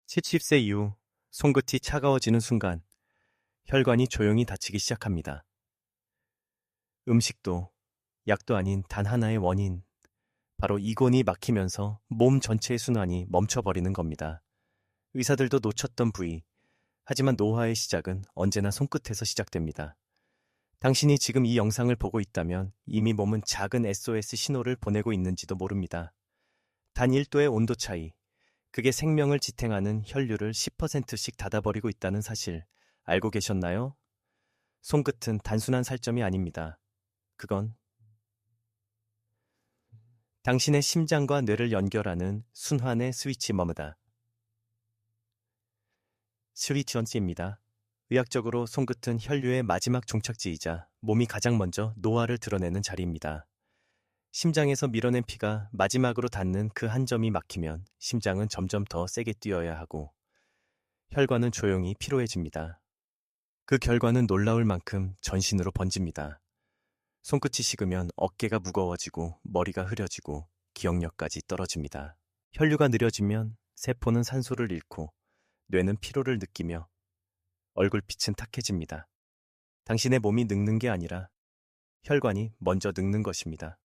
70세 이후 손끝이 차가워지는 순간 혈관이 조용히 닫히기 시작합니다. 음식도 약도 아닌 단 하나의 원인, 바로 이곤이 막히면서 몸 전체의 순환이 멈춰버리는 겁니다. 의사들도 놓쳤던 부위, 하지만 노화의 시작은 언제나 손끝에서 시작됩니다. 당신이 지금 이 영상을 보고 있다면 이미 몸은 작은 SOS 신호를 보내고 있는지도 모릅니다. 단 1도의 온도 차이, 그게 생명을 지탱하는 혈류를 10%씩 닫아버리고 있다는 사실 알고 계셨나요? 손끝은 단순한 살점이 아닙니다. 그건 당신의 심장과 뇌를 연결하는 순환의 스위치 머무다. 스위치원지입니다. 의학적으로 손끝은 혈류의 마지막 종착지이자 몸이 가장 먼저 노화를 드러내는 자리입니다. 심장에서 밀어낸 피가 마지막으로 닿는 그 한 점이 막히면 심장은 점점 더 세게 뛰어야 하고 혈관은 조용히 피로해집니다. 그 결과는 놀라울 만큼 전신으로 번집니다. 손끝이 식으면 어깨가 무거워지고 머리가 흐려지고 기억력까지 떨어집니다. 혈류가 느려지면 세포는 산소를 잃고 뇌는 피로를 느끼며 얼굴빛은 탁해집니다. 당신의 몸이 늙는 게 아니라 혈관이 먼저 늙는 것입니다.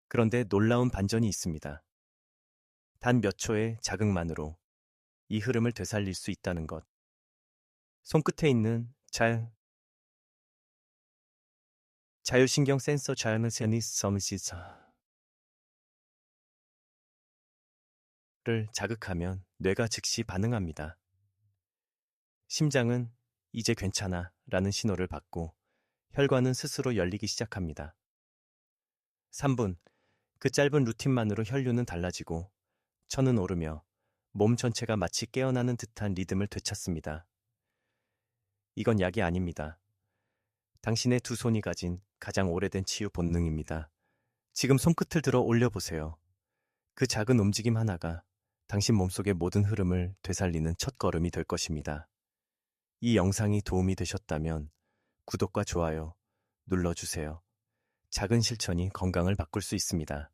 그런데 놀라운 반전이 있습니다. 단 몇 초의 자극만으로 이 흐름을 되살릴 수 있다는 것. 손끝에 있는 자율신경 센서 자연스니섬시사를 자극하면 뇌가 즉시 반응합니다. 심장은 이제 괜찮아 라는 신호를 받고 혈관은 스스로 열리기 시작합니다. 3분, 그 짧은 루틴만으로 혈류는 달라지고 천은 오르며 몸 전체가 마치 깨어나는 듯한 리듬을 되찾습니다. 이건 약이 아닙니다. 당신의 두 손이 가진 가장 오래된 치유 본능입니다. 지금 손끝을 들어 올려보세요. 그 작은 움직임 하나가 당신 몸속의 모든 흐름을 되살리는 첫 걸음이 될 것입니다. 이 영상이 도움이 되셨다면 구독과 좋아요 눌러주세요. 작은 실천이 건강을 바꿀 수 있습니다.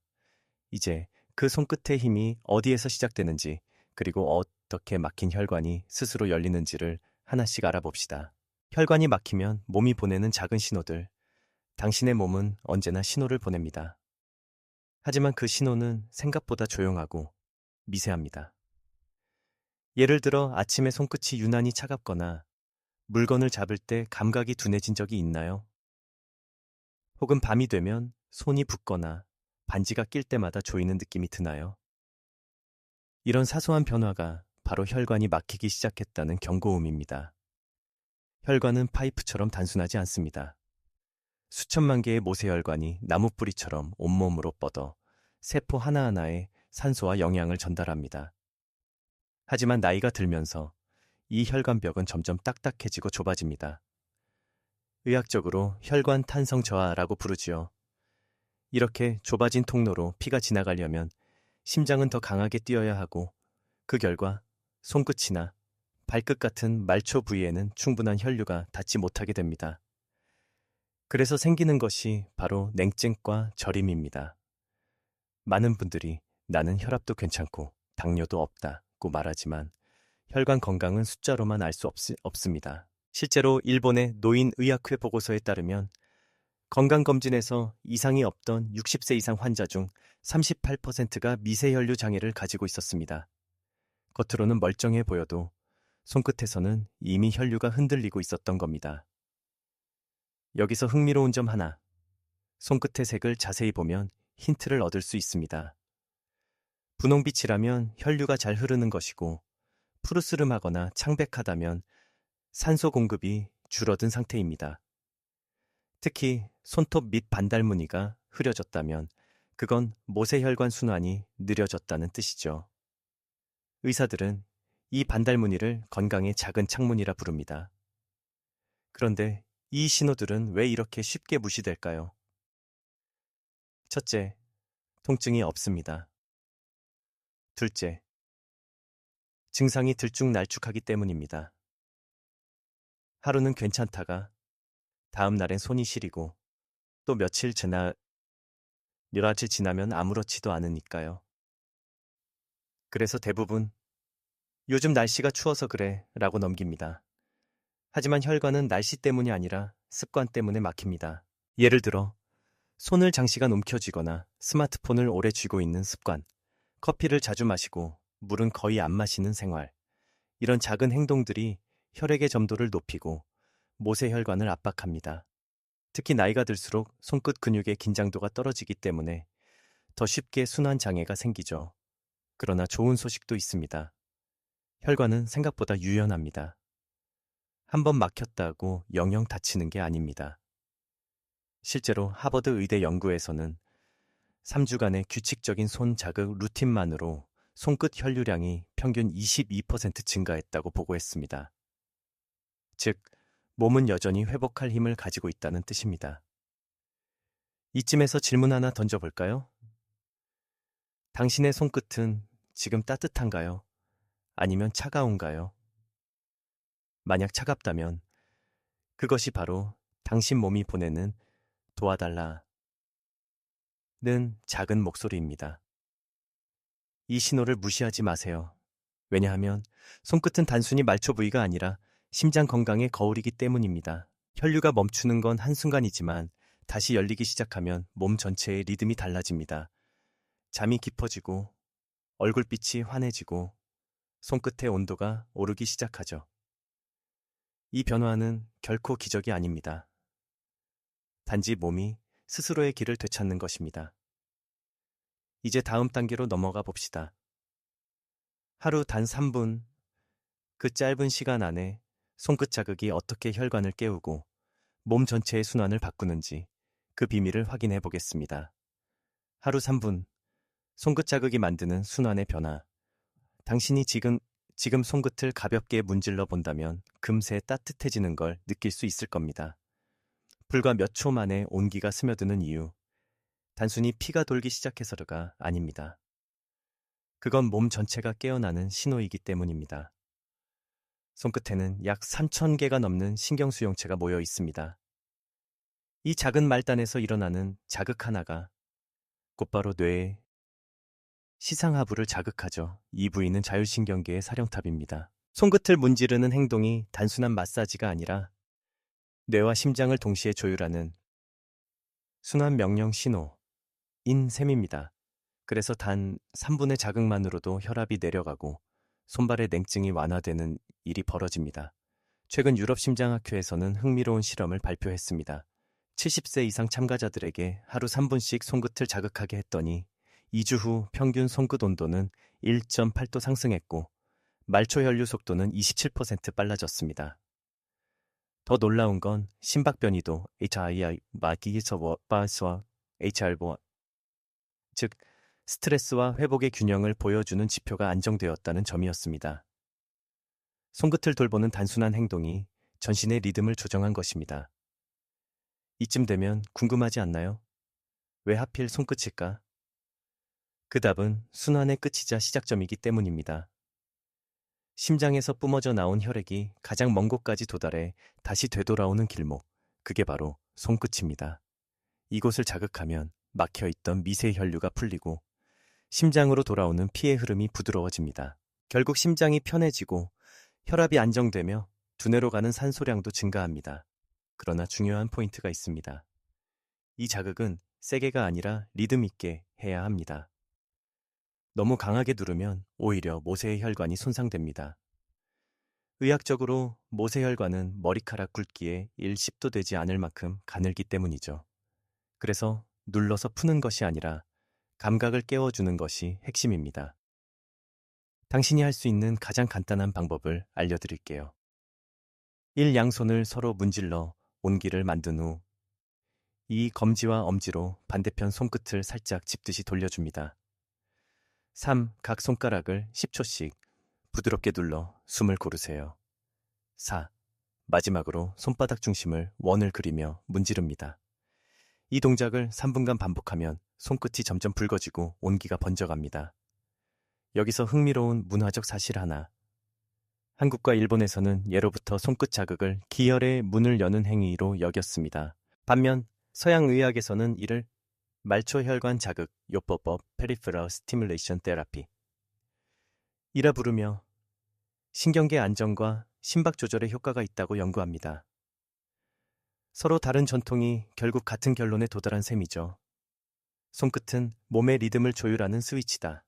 이제 그 손끝의 힘이 어디에서 시작되는지, 그리고 어떻게 막힌 혈관이 스스로 열리는지를 하나씩 알아봅시다. 혈관이 막히면 몸이 보내는 작은 신호들, 당신의 몸은 언제나 신호를 보냅니다. 하지만 그 신호는 생각보다 조용하고 미세합니다. 예를 들어 아침에 손끝이 유난히 차갑거나 물건을 잡을 때 감각이 둔해진 적이 있나요? 혹은 밤이 되면 손이 붓거나 반지가 낄 때마다 조이는 느낌이 드나요? 이런 사소한 변화가 바로 혈관이 막히기 시작했다는 경고음입니다. 혈관은 파이프처럼 단순하지 않습니다. 수천만 개의 모세혈관이 나무뿌리처럼 온몸으로 뻗어 세포 하나하나에 산소와 영양을 전달합니다. 하지만 나이가 들면서 이 혈관벽은 점점 딱딱해지고 좁아집니다. 의학적으로 혈관 탄성 저하라고 부르지요. 이렇게 좁아진 통로로 피가 지나가려면 심장은 더 강하게 뛰어야 하고, 그 결과 손끝이나 발끝 같은 말초 부위에는 충분한 혈류가 닿지 못하게 됩니다. 그래서 생기는 것이 바로 냉증과 저림입니다. 많은 분들이 나는 혈압도 괜찮고 당뇨도 없다고 말하지만 혈관 건강은 숫자로만 알 수 없습니다. 실제로 일본의 노인의학회 보고서에 따르면 건강검진에서 이상이 없던 60세 이상 환자 중 38%가 미세혈류 장애를 가지고 있었습니다. 겉으로는 멀쩡해 보여도 손끝에서는 이미 혈류가 흔들리고 있었던 겁니다. 여기서 흥미로운 점 하나, 손끝의 색을 자세히 보면 힌트를 얻을 수 있습니다. 분홍빛이라면 혈류가 잘 흐르는 것이고, 푸르스름하거나 창백하다면 산소 공급이 줄어든 상태입니다. 특히 손톱 밑 반달무늬가 흐려졌다면 그건 모세혈관 순환이 느려졌다는 뜻이죠. 의사들은 이 반달무늬를 건강의 작은 창문이라 부릅니다. 그런데 이 신호들은 왜 이렇게 쉽게 무시될까요? 첫째, 통증이 없습니다. 둘째, 증상이 들쭉날쭉하기 때문입니다. 하루는 괜찮다가 다음 날엔 손이 시리고 또 며칠 지나면 아무렇지도 않으니까요. 그래서 대부분 요즘 날씨가 추워서 그래 라고 넘깁니다. 하지만 혈관은 날씨 때문이 아니라 습관 때문에 막힙니다. 예를 들어 손을 장시간 움켜쥐거나 스마트폰을 오래 쥐고 있는 습관, 커피를 자주 마시고 물은 거의 안 마시는 생활, 이런 작은 행동들이 혈액의 점도를 높이고 모세혈관을 압박합니다. 특히 나이가 들수록 손끝 근육의 긴장도가 떨어지기 때문에 더 쉽게 순환 장애가 생기죠. 그러나 좋은 소식도 있습니다. 혈관은 생각보다 유연합니다. 한번 막혔다고 영영 다치는 게 아닙니다. 실제로 하버드 의대 연구에서는 3주간의 규칙적인 손 자극 루틴만으로 손끝 혈류량이 평균 22% 증가했다고 보고했습니다. 즉, 몸은 여전히 회복할 힘을 가지고 있다는 뜻입니다. 이쯤에서 질문 하나 던져볼까요? 당신의 손끝은 지금 따뜻한가요? 아니면 차가운가요? 만약 차갑다면 그것이 바로 당신 몸이 보내는 도와달라는 작은 목소리입니다. 이 신호를 무시하지 마세요. 왜냐하면 손끝은 단순히 말초 부위가 아니라 심장 건강의 거울이기 때문입니다. 혈류가 멈추는 건 한순간이지만 다시 열리기 시작하면 몸 전체의 리듬이 달라집니다. 잠이 깊어지고 얼굴빛이 환해지고 손끝의 온도가 오르기 시작하죠. 이 변화는 결코 기적이 아닙니다. 단지 몸이 스스로의 길을 되찾는 것입니다. 이제 다음 단계로 넘어가 봅시다. 하루 단 3분, 그 짧은 시간 안에 손끝 자극이 어떻게 혈관을 깨우고 몸 전체의 순환을 바꾸는지 그 비밀을 확인해 보겠습니다. 하루 3분, 손끝 자극이 만드는 순환의 변화. 당신이 지금 손끝을 가볍게 문질러 본다면 금세 따뜻해지는 걸 느낄 수 있을 겁니다. 불과 몇 초 만에 온기가 스며드는 이유, 단순히 피가 돌기 시작해서가 아닙니다. 그건 몸 전체가 깨어나는 신호이기 때문입니다. 손끝에는 약 3,000개가 넘는 신경수용체가 모여 있습니다. 이 작은 말단에서 일어나는 자극 하나가 곧바로 뇌의 시상하부를 자극하죠. 이 부위는 자율신경계의 사령탑입니다. 손끝을 문지르는 행동이 단순한 마사지가 아니라 뇌와 심장을 동시에 조율하는 순환 명령 신호인 셈입니다. 그래서 단 3분의 자극만으로도 혈압이 내려가고 손발의 냉증이 완화되는 일이 벌어집니다. 최근 유럽 심장학회에서는 흥미로운 실험을 발표했습니다. 70세 이상 참가자들에게 하루 3분씩 손끝을 자극하게 했더니 2주 후 평균 손끝 온도는 1.8도 상승했고 말초 혈류 속도는 27% 빨라졌습니다. 더 놀라운 건 심박변이도 즉 스트레스와 회복의 균형을 보여주는 지표가 안정되었다는 점이었습니다. 손끝을 돌보는 단순한 행동이 전신의 리듬을 조정한 것입니다. 이쯤 되면 궁금하지 않나요? 왜 하필 손끝일까? 그 답은 순환의 끝이자 시작점이기 때문입니다. 심장에서 뿜어져 나온 혈액이 가장 먼 곳까지 도달해 다시 되돌아오는 길목, 그게 바로 손끝입니다. 이곳을 자극하면 막혀있던 미세 혈류가 풀리고 심장으로 돌아오는 피의 흐름이 부드러워집니다. 결국 심장이 편해지고 혈압이 안정되며 두뇌로 가는 산소량도 증가합니다. 그러나 중요한 포인트가 있습니다. 이 자극은 세게가 아니라 리듬 있게 해야 합니다. 너무 강하게 누르면 오히려 모세의 혈관이 손상됩니다. 의학적으로 모세혈관은 머리카락 굵기에 1/10도 되지 않을 만큼 가늘기 때문이죠. 그래서 눌러서 푸는 것이 아니라 감각을 깨워주는 것이 핵심입니다. 당신이 할 수 있는 가장 간단한 방법을 알려드릴게요. 1. 양손을 서로 문질러 온기를 만든 후 이 검지와 엄지로 반대편 손끝을 살짝 짚듯이 돌려줍니다. 3. 각 손가락을 10초씩 부드럽게 눌러 숨을 고르세요. 4. 마지막으로 손바닥 중심을 원을 그리며 문지릅니다. 이 동작을 3분간 반복하면 손끝이 점점 붉어지고 온기가 번져갑니다. 여기서 흥미로운 문화적 사실 하나. 한국과 일본에서는 예로부터 손끝 자극을 기혈의 문을 여는 행위로 여겼습니다. 반면 서양 의학에서는 이를 말초혈관 자극 요법법 (Peripheral Stimulation Therapy) 이라 부르며 신경계 안정과 심박 조절에 효과가 있다고 연구합니다. 서로 다른 전통이 결국 같은 결론에 도달한 셈이죠. 손끝은 몸의 리듬을 조율하는 스위치다.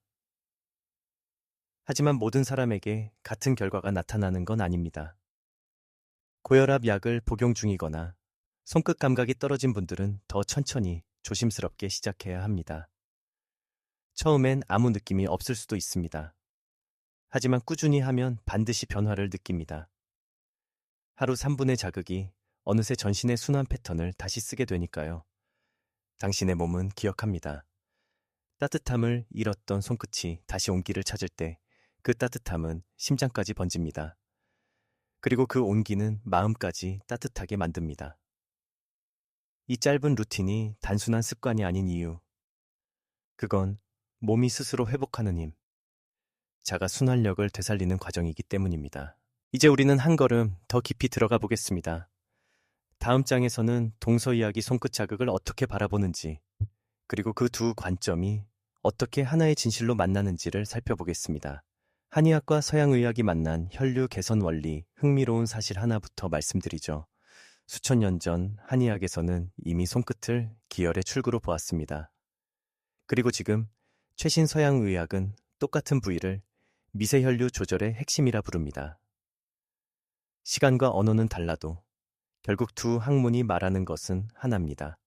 하지만 모든 사람에게 같은 결과가 나타나는 건 아닙니다. 고혈압 약을 복용 중이거나 손끝 감각이 떨어진 분들은 더 천천히 조심스럽게 시작해야 합니다. 처음엔 아무 느낌이 없을 수도 있습니다. 하지만 꾸준히 하면 반드시 변화를 느낍니다. 하루 3분의 자극이 어느새 전신의 순환 패턴을 다시 쓰게 되니까요. 당신의 몸은 기억합니다. 따뜻함을 잃었던 손끝이 다시 온기를 찾을 때 그 따뜻함은 심장까지 번집니다. 그리고 그 온기는 마음까지 따뜻하게 만듭니다. 이 짧은 루틴이 단순한 습관이 아닌 이유. 그건 몸이 스스로 회복하는 힘, 자가 순환력을 되살리는 과정이기 때문입니다. 이제 우리는 한 걸음 더 깊이 들어가 보겠습니다. 다음 장에서는 동서이야기 손끝 자극을 어떻게 바라보는지, 그리고 그 두 관점이 어떻게 하나의 진실로 만나는지를 살펴보겠습니다. 한의학과 서양의학이 만난 혈류 개선 원리, 흥미로운 사실 하나부터 말씀드리죠. 수천 년 전 한의학에서는 이미 손끝을 기혈의 출구로 보았습니다. 그리고 지금 최신 서양의학은 똑같은 부위를 미세혈류 조절의 핵심이라 부릅니다. 시간과 언어는 달라도 결국 두 학문이 말하는 것은 하나입니다.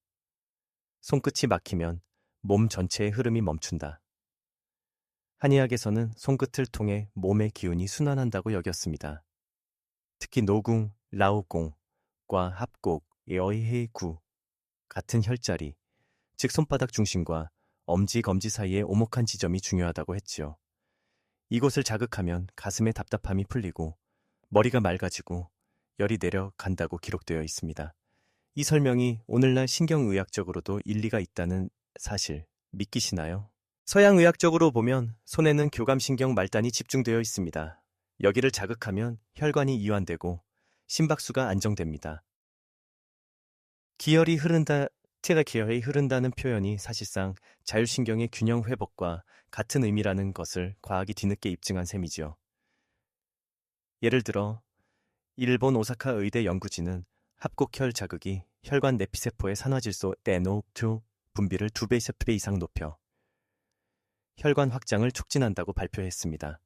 손끝이 막히면 몸 전체의 흐름이 멈춘다. 한의학에서는 손끝을 통해 몸의 기운이 순환한다고 여겼습니다. 특히 노궁, 라오공과 합곡, 여의해구 같은 혈자리, 즉 손바닥 중심과 엄지, 검지 사이의 오목한 지점이 중요하다고 했지요. 이곳을 자극하면 가슴의 답답함이 풀리고 머리가 맑아지고 열이 내려간다고 기록되어 있습니다. 이 설명이 오늘날 신경의학적으로도 일리가 있다는 사실 믿기시나요? 서양의학적으로 보면 손에는 교감신경 말단이 집중되어 있습니다. 여기를 자극하면 혈관이 이완되고 심박수가 안정됩니다. 기혈이 흐른다는 표현이 사실상 자율신경의 균형 회복과 같은 의미라는 것을 과학이 뒤늦게 입증한 셈이지요. 예를 들어 일본 오사카 의대 연구진은 합곡혈 자극이 혈관 내피세포의 산화질소 NO2 분비를 2배, 3배 이상 높여 혈관 확장을 촉진한다고 발표했습니다.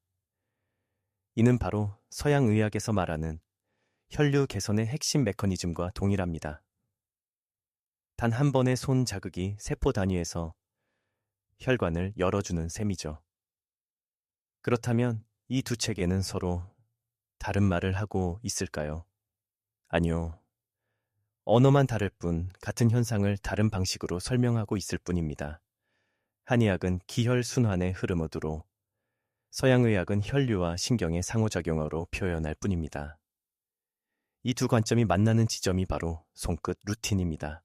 이는 바로 서양의학에서 말하는 혈류 개선의 핵심 메커니즘과 동일합니다. 단 한 번의 손 자극이 세포 단위에서 혈관을 열어주는 셈이죠. 그렇다면 이 두 체계는 서로 다른 말을 하고 있을까요? 아니요. 언어만 다를 뿐 같은 현상을 다른 방식으로 설명하고 있을 뿐입니다. 한의학은 기혈순환의 흐름으로 서양의학은 혈류와 신경의 상호작용으로 표현할 뿐입니다. 이 두 관점이 만나는 지점이 바로 손끝 루틴입니다.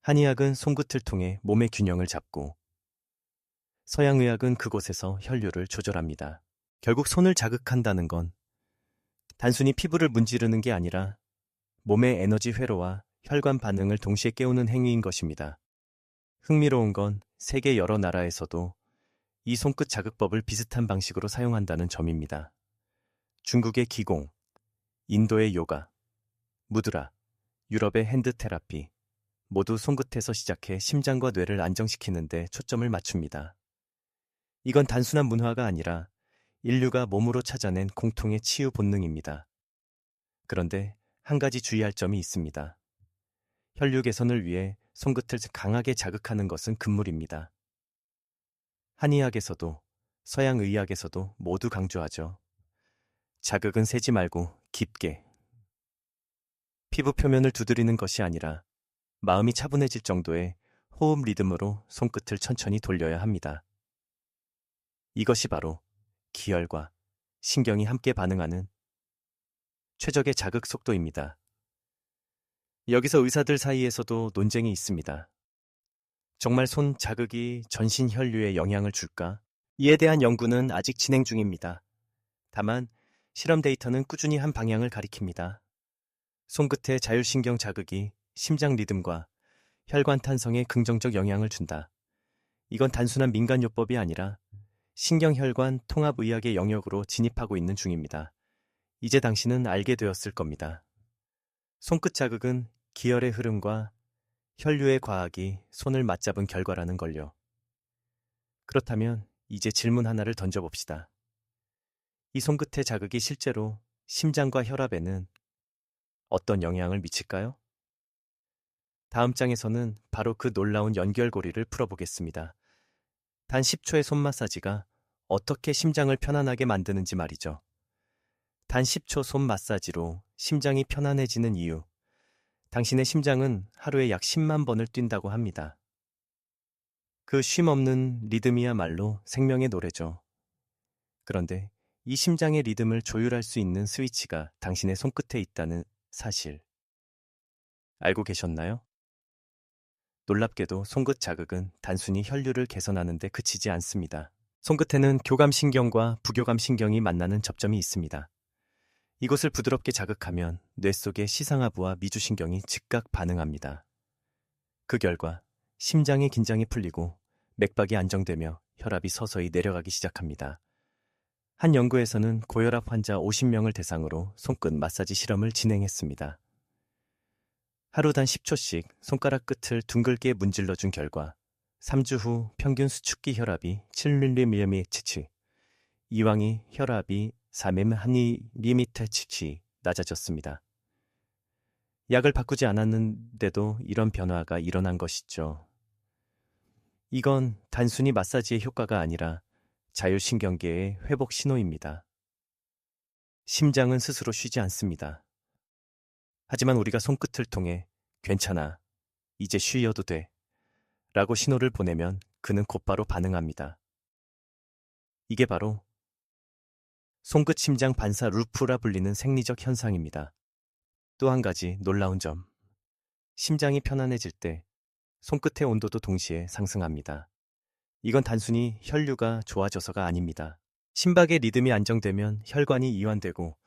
한의학은 손끝을 통해 몸의 균형을 잡고 서양의학은 그곳에서 혈류를 조절합니다. 결국 손을 자극한다는 건 단순히 피부를 문지르는 게 아니라 몸의 에너지 회로와 혈관 반응을 동시에 깨우는 행위인 것입니다. 흥미로운 건 세계 여러 나라에서도 이 손끝 자극법을 비슷한 방식으로 사용한다는 점입니다. 중국의 기공, 인도의 요가, 무드라, 유럽의 핸드 테라피, 모두 손끝에서 시작해 심장과 뇌를 안정시키는 데 초점을 맞춥니다. 이건 단순한 문화가 아니라 인류가 몸으로 찾아낸 공통의 치유 본능입니다. 그런데 한 가지 주의할 점이 있습니다. 혈류 개선을 위해 손끝을 강하게 자극하는 것은 금물입니다. 한의학에서도 서양의학에서도 모두 강조하죠. 자극은 세지 말고 깊게. 피부 표면을 두드리는 것이 아니라 마음이 차분해질 정도의 호흡 리듬으로 손끝을 천천히 돌려야 합니다. 이것이 바로 기혈과 신경이 함께 반응하는 최적의 자극 속도입니다. 여기서 의사들 사이에서도 논쟁이 있습니다. 정말 손 자극이 전신 혈류에 영향을 줄까? 이에 대한 연구는 아직 진행 중입니다. 다만 실험 데이터는 꾸준히 한 방향을 가리킵니다. 손끝의 자율신경 자극이 심장 리듬과 혈관 탄성에 긍정적 영향을 준다. 이건 단순한 민간요법이 아니라 신경혈관 통합의학의 영역으로 진입하고 있는 중입니다. 이제 당신은 알게 되었을 겁니다. 손끝 자극은 기혈의 흐름과 혈류의 과학이 손을 맞잡은 결과라는 걸요. 그렇다면 이제 질문 하나를 던져봅시다. 이 손끝의 자극이 실제로 심장과 혈압에는 어떤 영향을 미칠까요? 다음 장에서는 바로 그 놀라운 연결고리를 풀어보겠습니다. 단 10초의 손 마사지가 어떻게 심장을 편안하게 만드는지 말이죠. 단 10초 손 마사지로 심장이 편안해지는 이유. 당신의 심장은 하루에 약 10만 번을 뛴다고 합니다. 그 쉼 없는 리듬이야말로 생명의 노래죠. 그런데 이 심장의 리듬을 조율할 수 있는 스위치가 당신의 손끝에 있다는 사실 알고 계셨나요? 놀랍게도 손끝 자극은 단순히 혈류를 개선하는 데 그치지 않습니다. 손끝에는 교감신경과 부교감신경이 만나는 접점이 있습니다. 이곳을 부드럽게 자극하면 뇌 속의 시상하부와 미주신경이 즉각 반응합니다. 그 결과 심장의 긴장이 풀리고 맥박이 안정되며 혈압이 서서히 내려가기 시작합니다. 한 연구에서는 고혈압 환자 50명을 대상으로 손끝 마사지 실험을 진행했습니다. 하루 단 10초씩 손가락 끝을 둥글게 문질러준 결과 3주 후 평균 수축기 혈압이 7mmHg, 이왕이 혈압이 4mmHg 낮아졌습니다. 약을 바꾸지 않았는데도 이런 변화가 일어난 것이죠. 이건 단순히 마사지의 효과가 아니라 자율신경계의 회복 신호입니다. 심장은 스스로 쉬지 않습니다. 하지만 우리가 손끝을 통해 괜찮아, 이제 쉬어도 돼 라고 신호를 보내면 그는 곧바로 반응합니다. 이게 바로 손끝 심장 반사 루프라 불리는 생리적 현상입니다. 또 한 가지 놀라운 점. 심장이 편안해질 때 손끝의 온도도 동시에 상승합니다. 이건 단순히 혈류가 좋아져서가 아닙니다. 심박의 리듬이 안정되면 혈관이 이완되고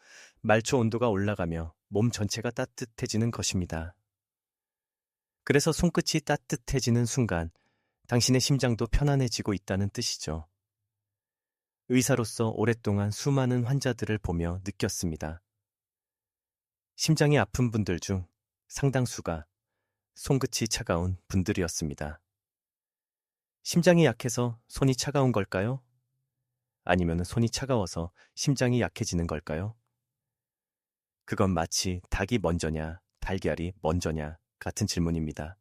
말초 온도가 올라가며 몸 전체가 따뜻해지는 것입니다. 그래서 손끝이 따뜻해지는 순간 당신의 심장도 편안해지고 있다는 뜻이죠. 의사로서 오랫동안 수많은 환자들을 보며 느꼈습니다. 심장이 아픈 분들 중 상당수가 손끝이 차가운 분들이었습니다. 심장이 약해서 손이 차가운 걸까요? 아니면 손이 차가워서 심장이 약해지는 걸까요? 그건 마치 닭이 먼저냐, 달걀이 먼저냐 같은 질문입니다.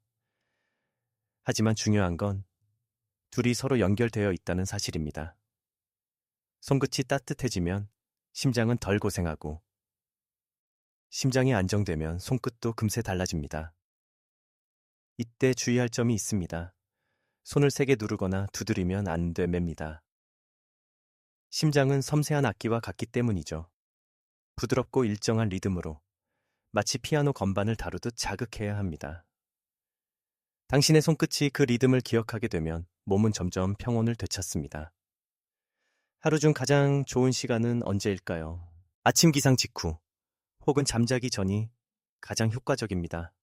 하지만 중요한 건 둘이 서로 연결되어 있다는 사실입니다. 손끝이 따뜻해지면 심장은 덜 고생하고 심장이 안정되면 손끝도 금세 달라집니다. 이때 주의할 점이 있습니다. 손을 세게 누르거나 두드리면 안 됩니다. 심장은 섬세한 악기와 같기 때문이죠. 부드럽고 일정한 리듬으로 마치 피아노 건반을 다루듯 자극해야 합니다. 당신의 손끝이 그 리듬을 기억하게 되면 몸은 점점 평온을 되찾습니다. 하루 중 가장 좋은 시간은 언제일까요? 아침 기상 직후 혹은 잠자기 전이 가장 효과적입니다.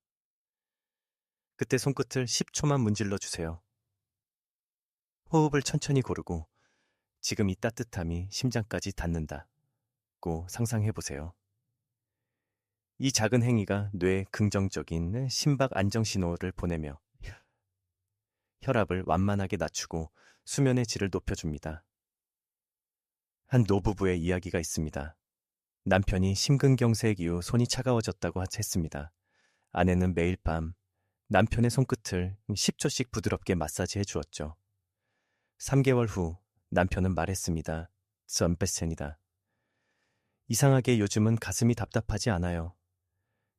그때 손끝을 10초만 문질러 주세요. 호흡을 천천히 고르고 지금 이 따뜻함이 심장까지 닿는다고 상상해 보세요. 이 작은 행위가 뇌에 긍정적인 심박 안정 신호를 보내며 혈압을 완만하게 낮추고 수면의 질을 높여줍니다. 한 노부부의 이야기가 있습니다. 남편이 심근경색 이후 손이 차가워졌다고 했습니다. 아내는 매일 밤 남편의 손끝을 10초씩 부드럽게 마사지해 주었죠. 3개월 후 남편은 말했습니다. 썸베센이다. 이상하게 요즘은 가슴이 답답하지 않아요.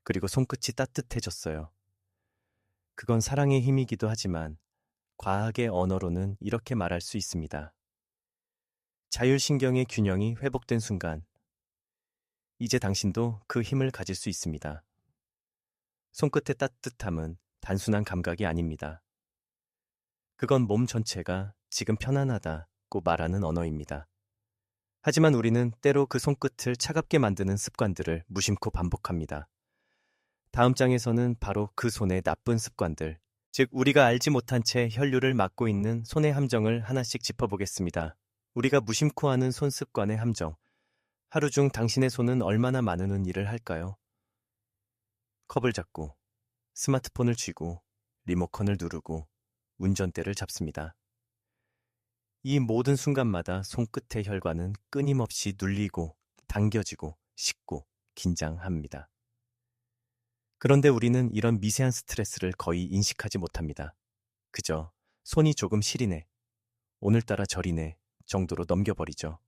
그리고 손끝이 따뜻해졌어요. 그건 사랑의 힘이기도 하지만 과학의 언어로는 이렇게 말할 수 있습니다. 자율신경의 균형이 회복된 순간 이제 당신도 그 힘을 가질 수 있습니다. 손끝의 따뜻함은 단순한 감각이 아닙니다. 그건 몸 전체가 지금 편안하다고 말하는 언어입니다. 하지만 우리는 때로 그 손끝을 차갑게 만드는 습관들을 무심코 반복합니다. 다음 장에서는 바로 그 손의 나쁜 습관들, 즉 우리가 알지 못한 채 혈류를 막고 있는 손의 함정을 하나씩 짚어보겠습니다. 우리가 무심코 하는 손 습관의 함정. 하루 중 당신의 손은 얼마나 많은 일을 할까요? 컵을 잡고, 스마트폰을 쥐고, 리모컨을 누르고, 운전대를 잡습니다. 이 모든 순간마다 손끝의 혈관은 끊임없이 눌리고, 당겨지고, 식고, 긴장합니다. 그런데 우리는 이런 미세한 스트레스를 거의 인식하지 못합니다. 그저 손이 조금 시리네, 오늘따라 저리네 정도로 넘겨버리죠.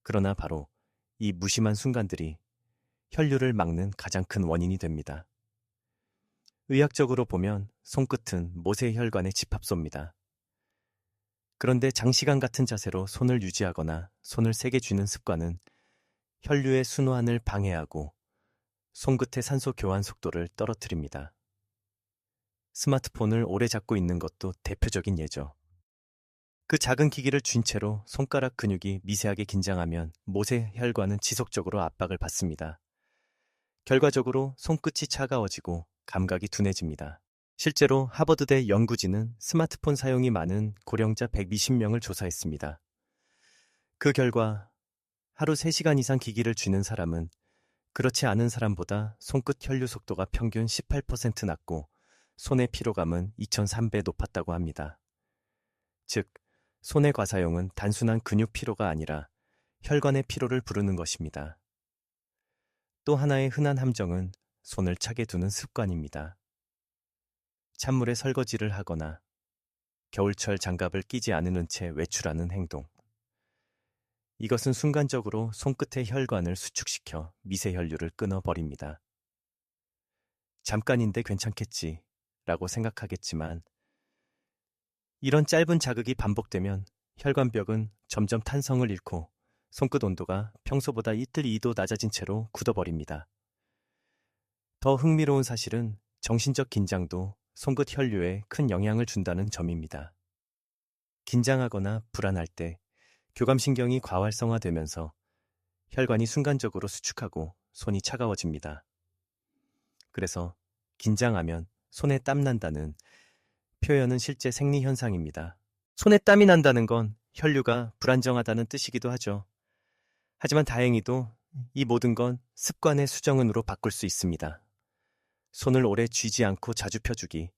그러나 바로 이 무심한 순간들이 혈류를 막는 가장 큰 원인이 됩니다. 의학적으로 보면 손끝은 모세혈관의 집합소입니다. 그런데 장시간 같은 자세로 손을 유지하거나 손을 세게 쥐는 습관은 혈류의 순환을 방해하고 손끝의 산소 교환 속도를 떨어뜨립니다. 스마트폰을 오래 잡고 있는 것도 대표적인 예죠. 그 작은 기기를 쥔 채로 손가락 근육이 미세하게 긴장하면 모세혈관은 지속적으로 압박을 받습니다. 결과적으로 손끝이 차가워지고 감각이 둔해집니다. 실제로 하버드대 연구진은 스마트폰 사용이 많은 고령자 120명을 조사했습니다. 그 결과 하루 3시간 이상 기기를 쥐는 사람은 그렇지 않은 사람보다 손끝 혈류 속도가 평균 18% 낮고 손의 피로감은 2,3배 높았다고 합니다. 즉, 손의 과사용은 단순한 근육 피로가 아니라 혈관의 피로를 부르는 것입니다. 또 하나의 흔한 함정은 손을 차게 두는 습관입니다. 찬물에 설거지를 하거나 겨울철 장갑을 끼지 않은 채 외출하는 행동. 이것은 순간적으로 손끝의 혈관을 수축시켜 미세혈류를 끊어버립니다. 잠깐인데 괜찮겠지 라고 생각하겠지만 이런 짧은 자극이 반복되면 혈관벽은 점점 탄성을 잃고 손끝 온도가 평소보다 이틀 2도 낮아진 채로 굳어버립니다. 더 흥미로운 사실은 정신적 긴장도 손끝 혈류에 큰 영향을 준다는 점입니다. 긴장하거나 불안할 때 교감신경이 과활성화되면서 혈관이 순간적으로 수축하고 손이 차가워집니다. 그래서 긴장하면 손에 땀 난다는 표현은 실제 생리현상입니다. 손에 땀이 난다는 건 혈류가 불안정하다는 뜻이기도 하죠. 하지만 다행히도 이 모든 건 습관의 수정은으로 바꿀 수 있습니다. 손을 오래 쥐지 않고 자주 펴주기,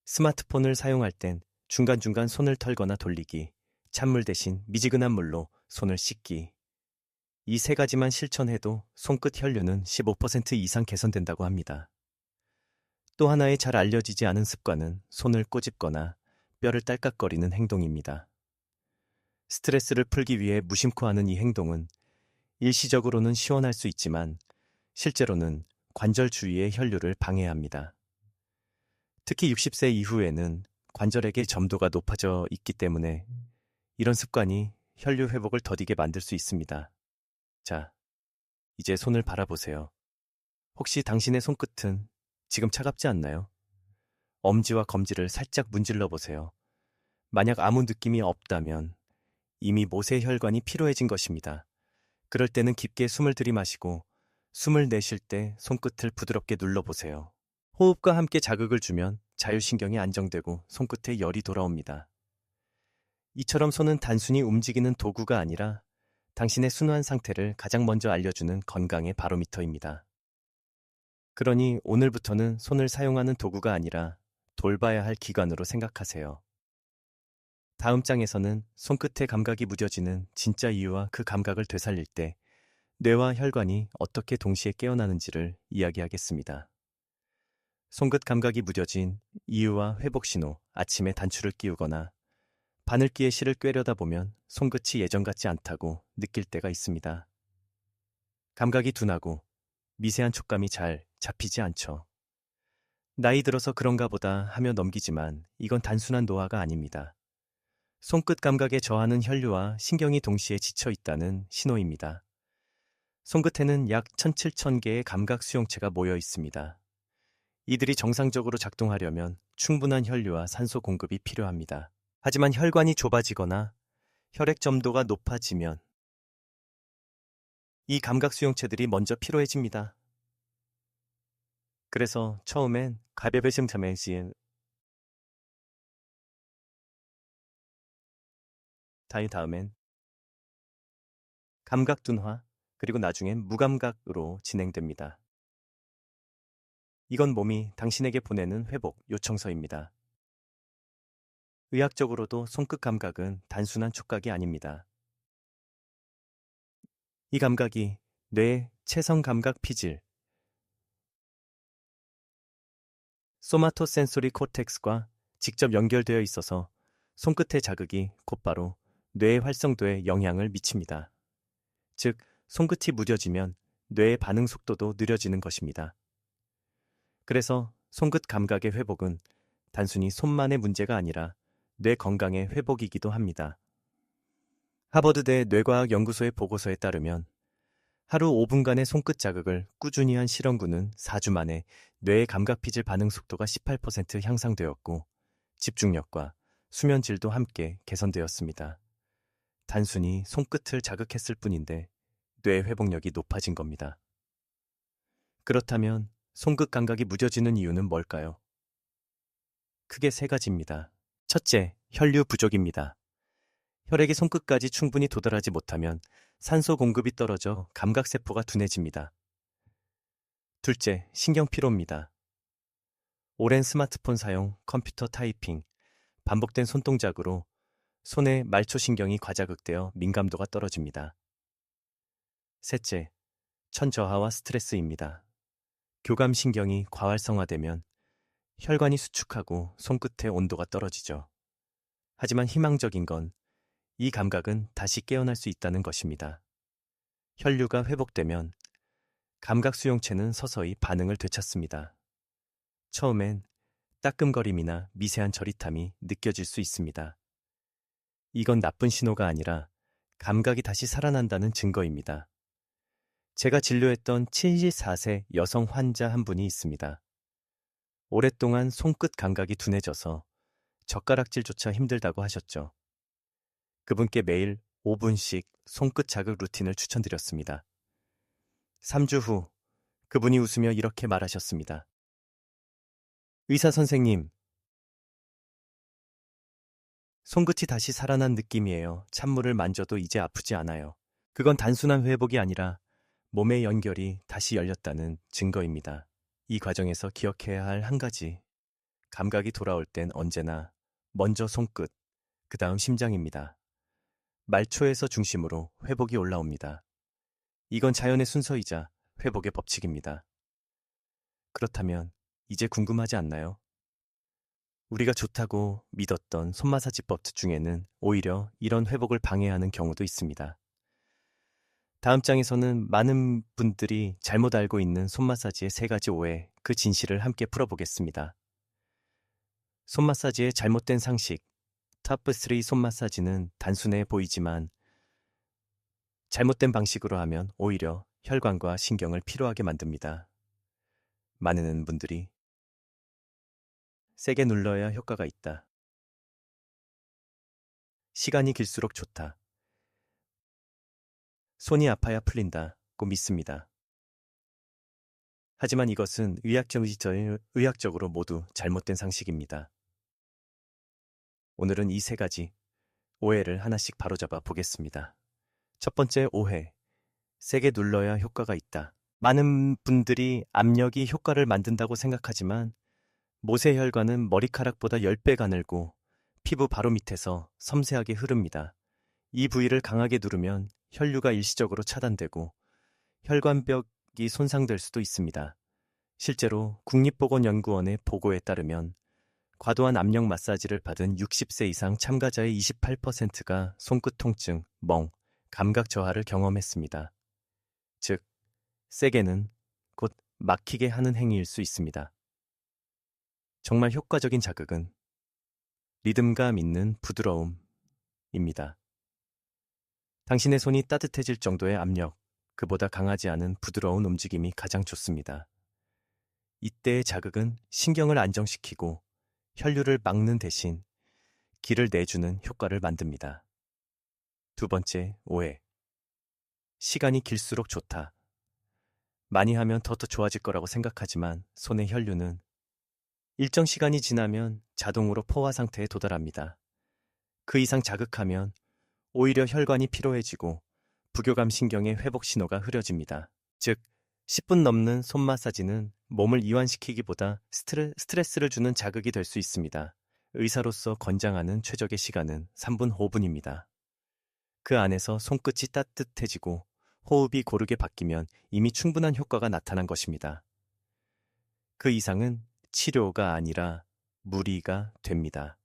스마트폰을 사용할 땐 중간중간 손을 털거나 돌리기, 찬물 대신 미지근한 물로 손을 씻기. 이 3가지만 실천해도 손끝 혈류는 15% 이상 개선된다고 합니다. 또 하나의 잘 알려지지 않은 습관은 손을 꼬집거나 뼈를 딸깍거리는 행동입니다. 스트레스를 풀기 위해 무심코 하는 이 행동은 일시적으로는 시원할 수 있지만 실제로는 관절 주위의 혈류를 방해합니다. 특히 60세 이후에는 관절에게 점도가 높아져 있기 때문에 이런 습관이 혈류 회복을 더디게 만들 수 있습니다. 자, 이제 손을 바라보세요. 혹시 당신의 손끝은 지금 차갑지 않나요? 엄지와 검지를 살짝 문질러 보세요. 만약 아무 느낌이 없다면 이미 모세혈관이 피로해진 것입니다. 그럴 때는 깊게 숨을 들이마시고 숨을 내쉴 때 손끝을 부드럽게 눌러보세요. 호흡과 함께 자극을 주면 자율신경이 안정되고 손끝에 열이 돌아옵니다. 이처럼 손은 단순히 움직이는 도구가 아니라 당신의 순환 상태를 가장 먼저 알려주는 건강의 바로미터입니다. 그러니 오늘부터는 손을 사용하는 도구가 아니라 돌봐야 할 기관으로 생각하세요. 다음 장에서는 손끝의 감각이 무뎌지는 진짜 이유와 그 감각을 되살릴 때 뇌와 혈관이 어떻게 동시에 깨어나는지를 이야기하겠습니다. 손끝 감각이 무뎌진 이유와 회복 신호, 아침에 단추를 끼우거나 바늘기에 실을 꿰려다 보면 손끝이 예전 같지 않다고 느낄 때가 있습니다. 감각이 둔하고 미세한 촉감이 잘 잡히지 않죠. 나이 들어서 그런가 보다 하며 넘기지만 이건 단순한 노화가 아닙니다. 손끝 감각에 저하는 혈류와 신경이 동시에 지쳐 있다는 신호입니다. 손끝에는 약 17,000개의 감각 수용체가 모여 있습니다. 이들이 정상적으로 작동하려면 충분한 혈류와 산소 공급이 필요합니다. 하지만 혈관이 좁아지거나 혈액 점도가 높아지면 이 감각 수용체들이 먼저 피로해집니다. 그래서 처음엔 가벼운 심터맨시엔 다음엔 감각 둔화, 그리고 나중엔 무감각으로 진행됩니다. 이건 몸이 당신에게 보내는 회복 요청서입니다. 의학적으로도 손끝 감각은 단순한 촉각이 아닙니다. 이 감각이 뇌의 체성 감각 피질, 소마토센소리 코텍스과 직접 연결되어 있어서 손끝의 자극이 곧바로 뇌의 활성도에 영향을 미칩니다. 즉, 손끝이 무뎌지면 뇌의 반응 속도도 느려지는 것입니다. 그래서 손끝 감각의 회복은 단순히 손만의 문제가 아니라 뇌 건강의 회복이기도 합니다. 하버드대 뇌과학 연구소의 보고서에 따르면 하루 5분간의 손끝 자극을 꾸준히 한 실험군은 4주 만에 뇌의 감각 피질 반응 속도가 18% 향상되었고 집중력과 수면 질도 함께 개선되었습니다. 단순히 손끝을 자극했을 뿐인데 뇌 회복력이 높아진 겁니다. 그렇다면 손끝 감각이 무뎌지는 이유는 뭘까요? 크게 세 가지입니다. 첫째, 혈류 부족입니다. 혈액이 손끝까지 충분히 도달하지 못하면 산소 공급이 떨어져 감각세포가 둔해집니다. 둘째, 신경 피로입니다. 오랜 스마트폰 사용, 컴퓨터 타이핑, 반복된 손동작으로 손의 말초신경이 과자극되어 민감도가 떨어집니다. 셋째, 천저하와 스트레스입니다. 교감신경이 과활성화되면 혈관이 수축하고 손끝의 온도가 떨어지죠. 하지만 희망적인 건 이 감각은 다시 깨어날 수 있다는 것입니다. 혈류가 회복되면 감각 수용체는 서서히 반응을 되찾습니다. 처음엔 따끔거림이나 미세한 저릿함이 느껴질 수 있습니다. 이건 나쁜 신호가 아니라 감각이 다시 살아난다는 증거입니다. 제가 진료했던 74세 여성 환자 한 분이 있습니다. 오랫동안 손끝 감각이 둔해져서 젓가락질조차 힘들다고 하셨죠. 그분께 매일 5분씩 손끝 자극 루틴을 추천드렸습니다. 3주 후 그분이 웃으며 이렇게 말하셨습니다. 의사 선생님, 손끝이 다시 살아난 느낌이에요. 찬물을 만져도 이제 아프지 않아요. 그건 단순한 회복이 아니라 몸의 연결이 다시 열렸다는 증거입니다. 이 과정에서 기억해야 할 한 가지, 감각이 돌아올 땐 언제나 먼저 손끝, 그 다음 심장입니다. 말초에서 중심으로 회복이 올라옵니다. 이건 자연의 순서이자 회복의 법칙입니다. 그렇다면 이제 궁금하지 않나요? 우리가 좋다고 믿었던 손마사지법 중에는 오히려 이런 회복을 방해하는 경우도 있습니다. 다음 장에서는 많은 분들이 잘못 알고 있는 손마사지의 3가지 오해, 그 진실을 함께 풀어보겠습니다. 손마사지의 잘못된 상식, 탑3 손마사지는 단순해 보이지만 잘못된 방식으로 하면 오히려 혈관과 신경을 피로하게 만듭니다. 많은 분들이 세게 눌러야 효과가 있다. 시간이 길수록 좋다. 손이 아파야 풀린다고 믿습니다. 하지만 이것은 의학적으로 모두 잘못된 상식입니다. 오늘은 이 3가지 오해를 하나씩 바로잡아 보겠습니다. 첫 번째 오해, 세게 눌러야 효과가 있다. 많은 분들이 압력이 효과를 만든다고 생각하지만 모세혈관은 머리카락보다 10배 가늘고 피부 바로 밑에서 섬세하게 흐릅니다. 이 부위를 강하게 누르면 혈류가 일시적으로 차단되고 혈관벽이 손상될 수도 있습니다. 실제로 국립보건연구원의 보고에 따르면 과도한 압력 마사지를 받은 60세 이상 참가자의 28%가 손끝 통증, 멍, 감각 저하를 경험했습니다. 즉, 세게는 곧 막히게 하는 행위일 수 있습니다. 정말 효과적인 자극은 리듬감 있는 부드러움입니다. 당신의 손이 따뜻해질 정도의 압력, 그보다 강하지 않은 부드러운 움직임이 가장 좋습니다. 이때의 자극은 신경을 안정시키고 혈류를 막는 대신 기를 내주는 효과를 만듭니다. 두 번째, 오해. 시간이 길수록 좋다. 많이 하면 더 좋아질 거라고 생각하지만 손의 혈류는 일정 시간이 지나면 자동으로 포화 상태에 도달합니다. 그 이상 자극하면 오히려 혈관이 피로해지고 부교감 신경의 회복 신호가 흐려집니다. 즉, 10분 넘는 손 마사지는 몸을 이완시키기보다 스트레스를 주는 자극이 될 수 있습니다. 의사로서 권장하는 최적의 시간은 3분 5분입니다. 그 안에서 손끝이 따뜻해지고 호흡이 고르게 바뀌면 이미 충분한 효과가 나타난 것입니다. 그 이상은 치료가 아니라 무리가 됩니다.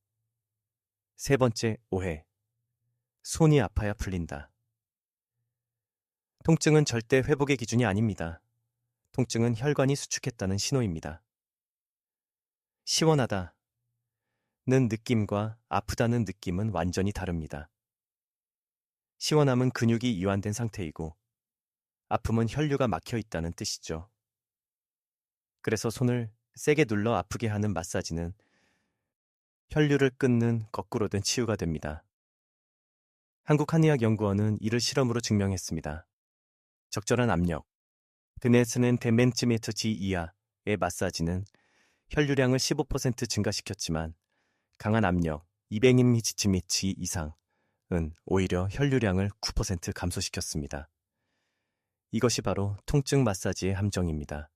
세 번째 오해. 손이 아파야 풀린다. 통증은 절대 회복의 기준이 아닙니다. 통증은 혈관이 수축했다는 신호입니다. 시원하다는 느낌과 아프다는 느낌은 완전히 다릅니다. 시원함은 근육이 이완된 상태이고 아픔은 혈류가 막혀 있다는 뜻이죠. 그래서 손을 세게 눌러 아프게 하는 마사지는 혈류를 끊는 거꾸로 된 치유가 됩니다. 한국한의학연구원은 이를 실험으로 증명했습니다. 적절한 압력, 드네스는 데멘츠메터 G 이하의 마사지는 혈류량을 15% 증가시켰지만 강한 압력, 200mHg 이상은 오히려 혈류량을 9% 감소시켰습니다. 이것이 바로 통증 마사지의 함정입니다.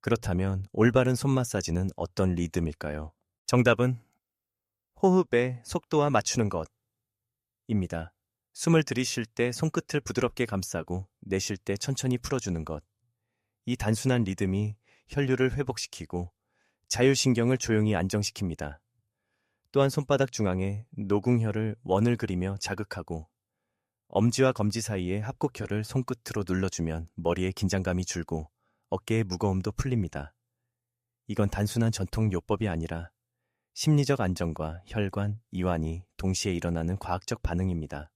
그렇다면 올바른 손 마사지는 어떤 리듬일까요? 정답은 호흡의 속도와 맞추는 것입니다. 숨을 들이쉴 때 손끝을 부드럽게 감싸고 내쉴 때 천천히 풀어주는 것. 이 단순한 리듬이 혈류를 회복시키고 자율신경을 조용히 안정시킵니다. 또한 손바닥 중앙에 노궁혈을 원을 그리며 자극하고 엄지와 검지 사이에 합곡혈을 손끝으로 눌러주면 머리에 긴장감이 줄고 어깨의 무거움도 풀립니다. 이건 단순한 전통 요법이 아니라 심리적 안정과 혈관, 이완이 동시에 일어나는 과학적 반응입니다.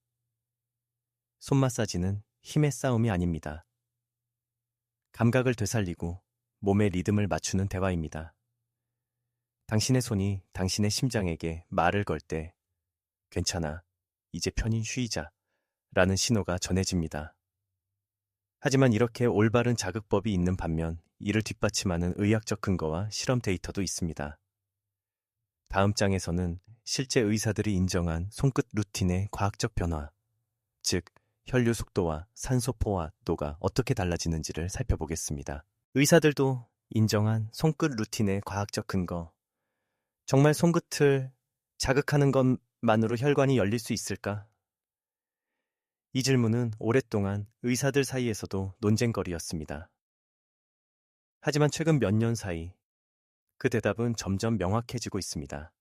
손 마사지는 힘의 싸움이 아닙니다. 감각을 되살리고 몸의 리듬을 맞추는 대화입니다. 당신의 손이 당신의 심장에게 말을 걸 때 괜찮아, 이제 편히 쉬자 라는 신호가 전해집니다. 하지만 이렇게 올바른 자극법이 있는 반면 이를 뒷받침하는 의학적 근거와 실험 데이터도 있습니다. 다음 장에서는 실제 의사들이 인정한 손끝 루틴의 과학적 변화, 즉 혈류 속도와 산소 포화도가 어떻게 달라지는지를 살펴보겠습니다. 의사들도 인정한 손끝 루틴의 과학적 근거, 정말 손끝을 자극하는 것만으로 혈관이 열릴 수 있을까? 이 질문은 오랫동안 의사들 사이에서도 논쟁거리였습니다. 하지만 최근 몇 년 사이 그 대답은 점점 명확해지고 있습니다.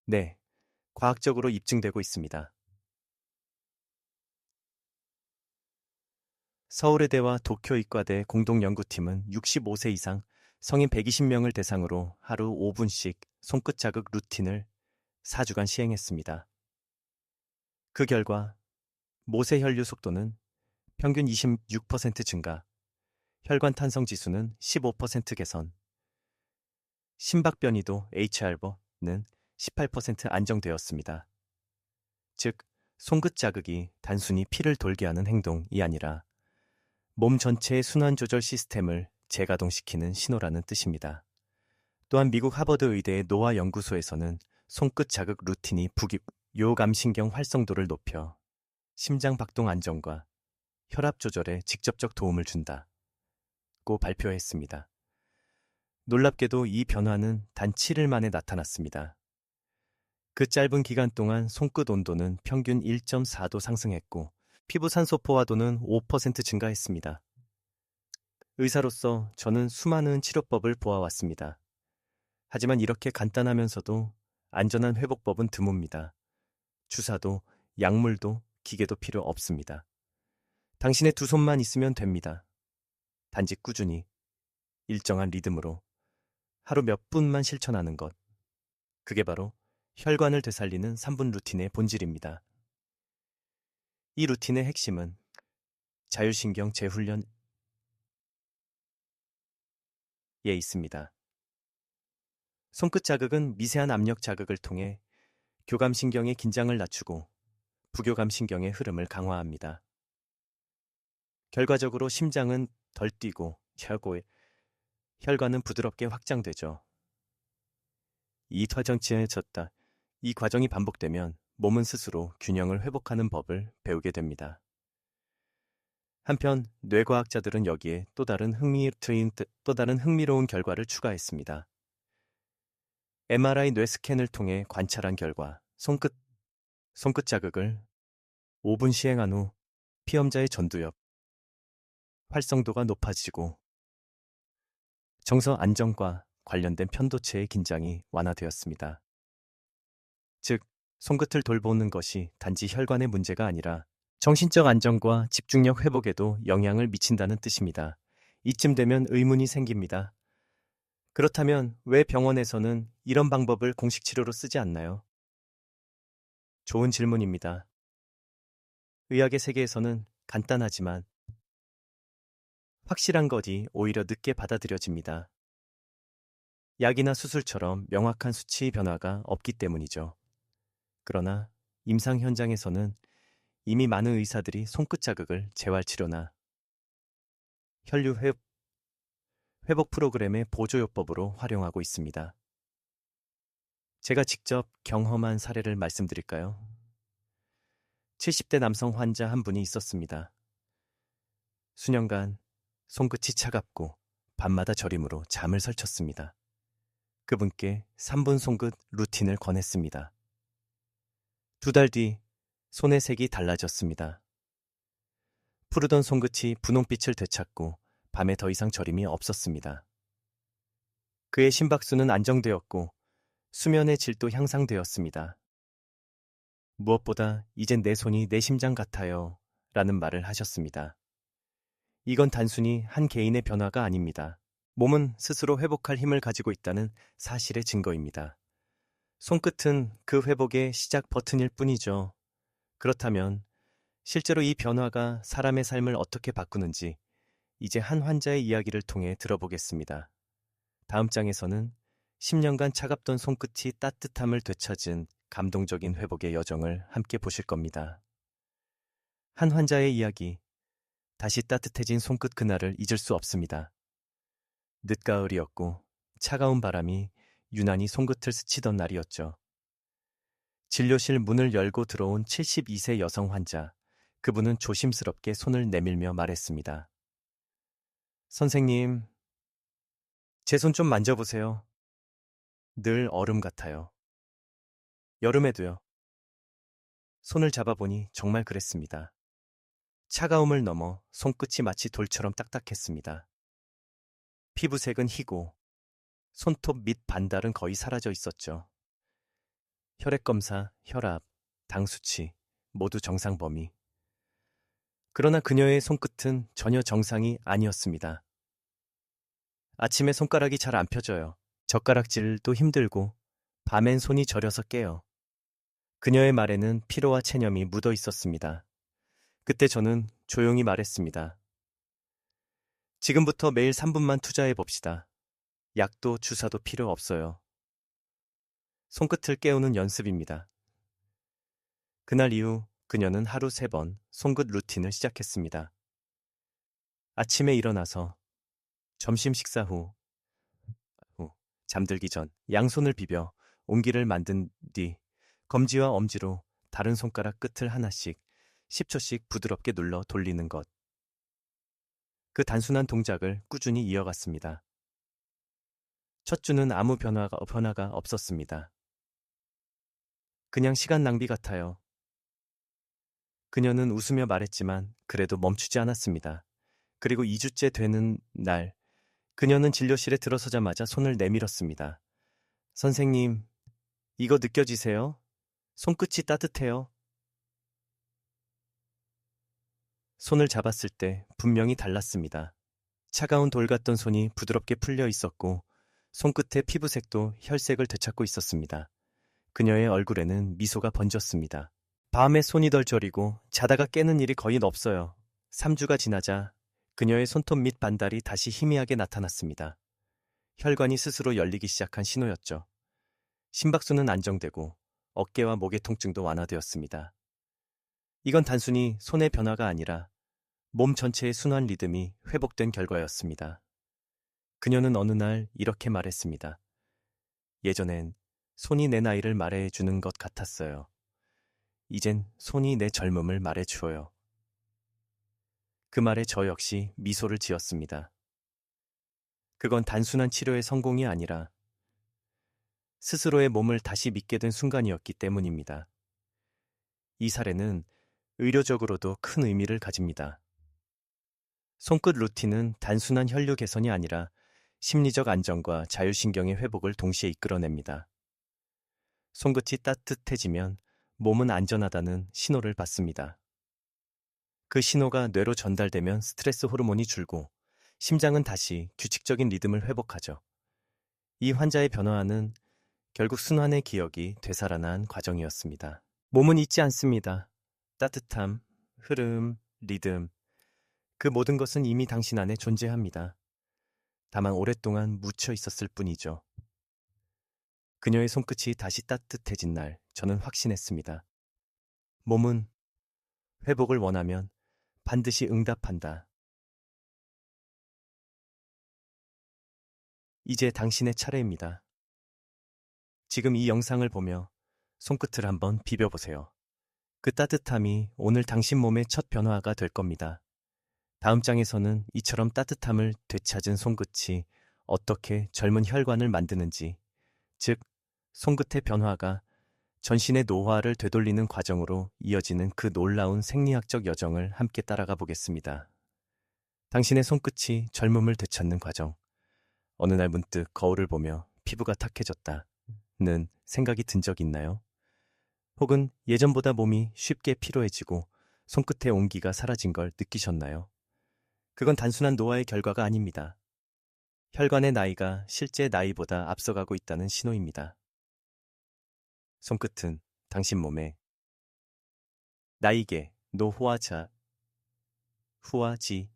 네, 과학적으로 입증되고 있습니다. 서울의대와 도쿄의과대 공동연구팀은 65세 이상 성인 120명을 대상으로 하루 5분씩 손끝 자극 루틴을 4주간 시행했습니다. 그 결과 모세 혈류 속도는 평균 26% 증가, 혈관 탄성 지수는 15% 개선, 심박변이도 HRV는 18% 안정되었습니다. 즉, 손끝 자극이 단순히 피를 돌게 하는 행동이 아니라 몸 전체의 순환 조절 시스템을 재가동시키는 신호라는 뜻입니다. 또한 미국 하버드 의대의 노아 연구소에서는 손끝 자극 루틴이 부교감신경 활성도를 높여 심장 박동 안정과 혈압 조절에 직접적 도움을 준다고 발표했습니다. 놀랍게도 이 변화는 단 7일 만에 나타났습니다. 그 짧은 기간 동안 손끝 온도는 평균 1.4도 상승했고 피부 산소 포화도는 5% 증가했습니다. 의사로서 저는 수많은 치료법을 보아왔습니다. 하지만 이렇게 간단하면서도 안전한 회복법은 드뭅니다. 주사도, 약물도, 기계도 필요 없습니다. 당신의 두 손만 있으면 됩니다. 단지 꾸준히, 일정한 리듬으로 하루 몇 분만 실천하는 것. 그게 바로 혈관을 되살리는 3분 루틴의 본질입니다. 이 루틴의 핵심은 자율신경 재훈련에 있습니다. 손끝 자극은 미세한 압력 자극을 통해 교감신경의 긴장을 낮추고 부교감신경의 흐름을 강화합니다. 결과적으로 심장은 덜 뛰고 혈관은 부드럽게 확장되죠. 이 과정이 반복되면 몸은 스스로 균형을 회복하는 법을 배우게 됩니다. 한편 뇌과학자들은 여기에 또 다른 흥미로운 결과를 추가했습니다. MRI 뇌 스캔을 통해 관찰한 결과 손끝 자극을 5분 시행한 후 피험자의 전두엽 활성도가 높아지고 정서 안정과 관련된 편도체의 긴장이 완화되었습니다. 즉, 손끝을 돌보는 것이 단지 혈관의 문제가 아니라 정신적 안정과 집중력 회복에도 영향을 미친다는 뜻입니다. 이쯤 되면 의문이 생깁니다. 그렇다면 왜 병원에서는 이런 방법을 공식 치료로 쓰지 않나요? 좋은 질문입니다. 의학의 세계에서는 간단하지만 확실한 것이 오히려 늦게 받아들여집니다. 약이나 수술처럼 명확한 수치 변화가 없기 때문이죠. 그러나 임상 현장에서는 이미 많은 의사들이 손끝 자극을 재활치료나 혈류 회복 프로그램의 보조요법으로 활용하고 있습니다. 제가 직접 경험한 사례를 말씀드릴까요? 70대 남성 환자 한 분이 있었습니다. 수년간 손끝이 차갑고 밤마다 저림으로 잠을 설쳤습니다. 그분께 3분 손끝 루틴을 권했습니다. 2달 뒤 손의 색이 달라졌습니다. 푸르던 손끝이 분홍빛을 되찾고 밤에 더 이상 저림이 없었습니다. 그의 심박수는 안정되었고 수면의 질도 향상되었습니다. 무엇보다 이젠 내 손이 내 심장 같아요 라는 말을 하셨습니다. 이건 단순히 한 개인의 변화가 아닙니다. 몸은 스스로 회복할 힘을 가지고 있다는 사실의 증거입니다. 손끝은 그 회복의 시작 버튼일 뿐이죠. 그렇다면 실제로 이 변화가 사람의 삶을 어떻게 바꾸는지 이제 한 환자의 이야기를 통해 들어보겠습니다. 다음 장에서는 10년간 차갑던 손끝이 따뜻함을 되찾은 감동적인 회복의 여정을 함께 보실 겁니다. 한 환자의 이야기, 다시 따뜻해진 손끝 그날을 잊을 수 없습니다. 늦가을이었고 차가운 바람이 유난히 손끝을 스치던 날이었죠. 진료실 문을 열고 들어온 72세 여성 환자, 그분은 조심스럽게 손을 내밀며 말했습니다. 선생님, 제 손 좀 만져보세요. 늘 얼음 같아요. 여름에도요. 손을 잡아보니 정말 그랬습니다. 차가움을 넘어 손끝이 마치 돌처럼 딱딱했습니다. 피부색은 희고 손톱 밑 반달은 거의 사라져 있었죠. 혈액검사, 혈압, 당 수치 모두 정상 범위. 그러나 그녀의 손끝은 전혀 정상이 아니었습니다. 아침에 손가락이 잘 안 펴져요. 젓가락질도 힘들고 밤엔 손이 저려서 깨요. 그녀의 말에는 피로와 체념이 묻어 있었습니다. 그때 저는 조용히 말했습니다. 지금부터 매일 3분만 투자해 봅시다. 약도 주사도 필요 없어요. 손끝을 깨우는 연습입니다. 그날 이후 그녀는 하루 3번 손끝 루틴을 시작했습니다. 아침에 일어나서, 점심 식사 후, 잠들기 전 양손을 비벼 온기를 만든 뒤 검지와 엄지로 다른 손가락 끝을 하나씩 10초씩 부드럽게 눌러 돌리는 것. 그 단순한 동작을 꾸준히 이어갔습니다. 첫 주는 아무 변화가 없었습니다. 그냥 시간 낭비 같아요. 그녀는 웃으며 말했지만 그래도 멈추지 않았습니다. 그리고 2주째 되는 날, 그녀는 진료실에 들어서자마자 손을 내밀었습니다. 선생님, 이거 느껴지세요? 손끝이 따뜻해요. 손을 잡았을 때 분명히 달랐습니다. 차가운 돌 같던 손이 부드럽게 풀려 있었고 손끝의 피부색도 혈색을 되찾고 있었습니다. 그녀의 얼굴에는 미소가 번졌습니다. 밤에 손이 덜 저리고 자다가 깨는 일이 거의 없어요. 3주가 지나자 그녀의 손톱 및 반달이 다시 희미하게 나타났습니다. 혈관이 스스로 열리기 시작한 신호였죠. 심박수는 안정되고 어깨와 목의 통증도 완화되었습니다. 이건 단순히 손의 변화가 아니라 몸 전체의 순환 리듬이 회복된 결과였습니다. 그녀는 어느 날 이렇게 말했습니다. 예전엔 손이 내 나이를 말해주는 것 같았어요. 이젠 손이 내 젊음을 말해주어요. 그 말에 저 역시 미소를 지었습니다. 그건 단순한 치료의 성공이 아니라 스스로의 몸을 다시 믿게 된 순간이었기 때문입니다. 이 사례는 의료적으로도 큰 의미를 가집니다. 손끝 루틴은 단순한 혈류 개선이 아니라 심리적 안정과 자율신경의 회복을 동시에 이끌어냅니다. 손끝이 따뜻해지면 몸은 안전하다는 신호를 받습니다. 그 신호가 뇌로 전달되면 스트레스 호르몬이 줄고 심장은 다시 규칙적인 리듬을 회복하죠. 이 환자의 변화는 결국 순환의 기억이 되살아난 과정이었습니다. 몸은 잊지 않습니다. 따뜻함, 흐름, 리듬, 그 모든 것은 이미 당신 안에 존재합니다. 다만 오랫동안 묻혀 있었을 뿐이죠. 그녀의 손끝이 다시 따뜻해진 날, 저는 확신했습니다. 몸은 회복을 원하면 반드시 응답한다. 이제 당신의 차례입니다. 지금 이 영상을 보며 손끝을 한번 비벼보세요. 그 따뜻함이 오늘 당신 몸의 첫 변화가 될 겁니다. 다음 장에서는 이처럼 따뜻함을 되찾은 손끝이 어떻게 젊은 혈관을 만드는지, 즉 손끝의 변화가 전신의 노화를 되돌리는 과정으로 이어지는 그 놀라운 생리학적 여정을 함께 따라가 보겠습니다. 당신의 손끝이 젊음을 되찾는 과정. 어느 날 문득 거울을 보며 피부가 탁해졌다는 생각이 든 적 있나요? 혹은 예전보다 몸이 쉽게 피로해지고 손끝의 온기가 사라진 걸 느끼셨나요? 그건 단순한 노화의 결과가 아닙니다. 혈관의 나이가 실제 나이보다 앞서가고 있다는 신호입니다. 손끝은 당신 몸에 나이게 노후화자 후화지입니다.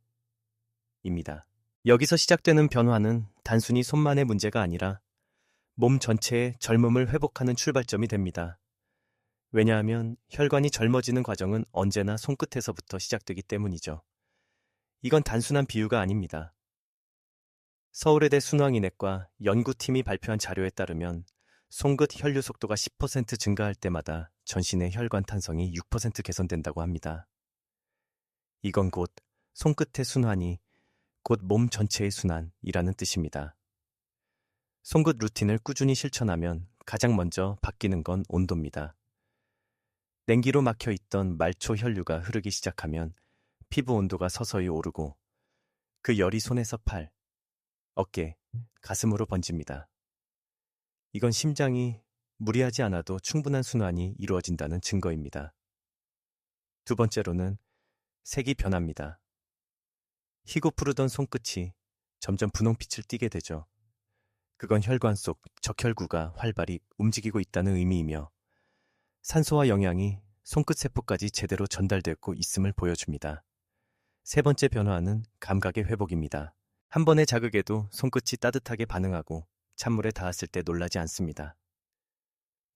여기서 시작되는 변화는 단순히 손만의 문제가 아니라 몸 전체의 젊음을 회복하는 출발점이 됩니다. 왜냐하면 혈관이 젊어지는 과정은 언제나 손끝에서부터 시작되기 때문이죠. 이건 단순한 비유가 아닙니다. 서울의대 순환인외과 연구팀이 발표한 자료에 따르면 손끝 혈류 속도가 10% 증가할 때마다 전신의 혈관 탄성이 6% 개선된다고 합니다. 이건 곧 손끝의 순환이 곧 몸 전체의 순환이라는 뜻입니다. 손끝 루틴을 꾸준히 실천하면 가장 먼저 바뀌는 건 온도입니다. 냉기로 막혀있던 말초 혈류가 흐르기 시작하면 피부 온도가 서서히 오르고 그 열이 손에서 팔, 어깨, 가슴으로 번집니다. 이건 심장이 무리하지 않아도 충분한 순환이 이루어진다는 증거입니다. 두 번째로는 색이 변합니다. 희고 푸르던 손끝이 점점 분홍빛을 띠게 되죠. 그건 혈관 속 적혈구가 활발히 움직이고 있다는 의미이며 산소와 영양이 손끝 세포까지 제대로 전달되고 있음을 보여줍니다. 세 번째 변화는 감각의 회복입니다. 한 번의 자극에도 손끝이 따뜻하게 반응하고 찬물에 닿았을 때 놀라지 않습니다.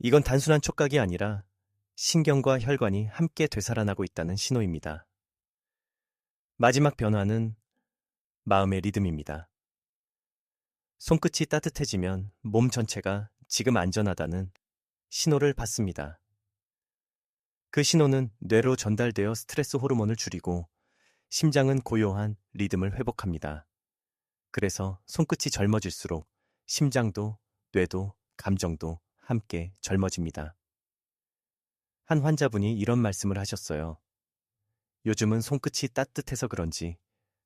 이건 단순한 촉각이 아니라 신경과 혈관이 함께 되살아나고 있다는 신호입니다. 마지막 변화는 마음의 리듬입니다. 손끝이 따뜻해지면 몸 전체가 지금 안전하다는 신호를 받습니다. 그 신호는 뇌로 전달되어 스트레스 호르몬을 줄이고 심장은 고요한 리듬을 회복합니다. 그래서 손끝이 젊어질수록 심장도 뇌도 감정도 함께 젊어집니다. 한 환자분이 이런 말씀을 하셨어요. 요즘은 손끝이 따뜻해서 그런지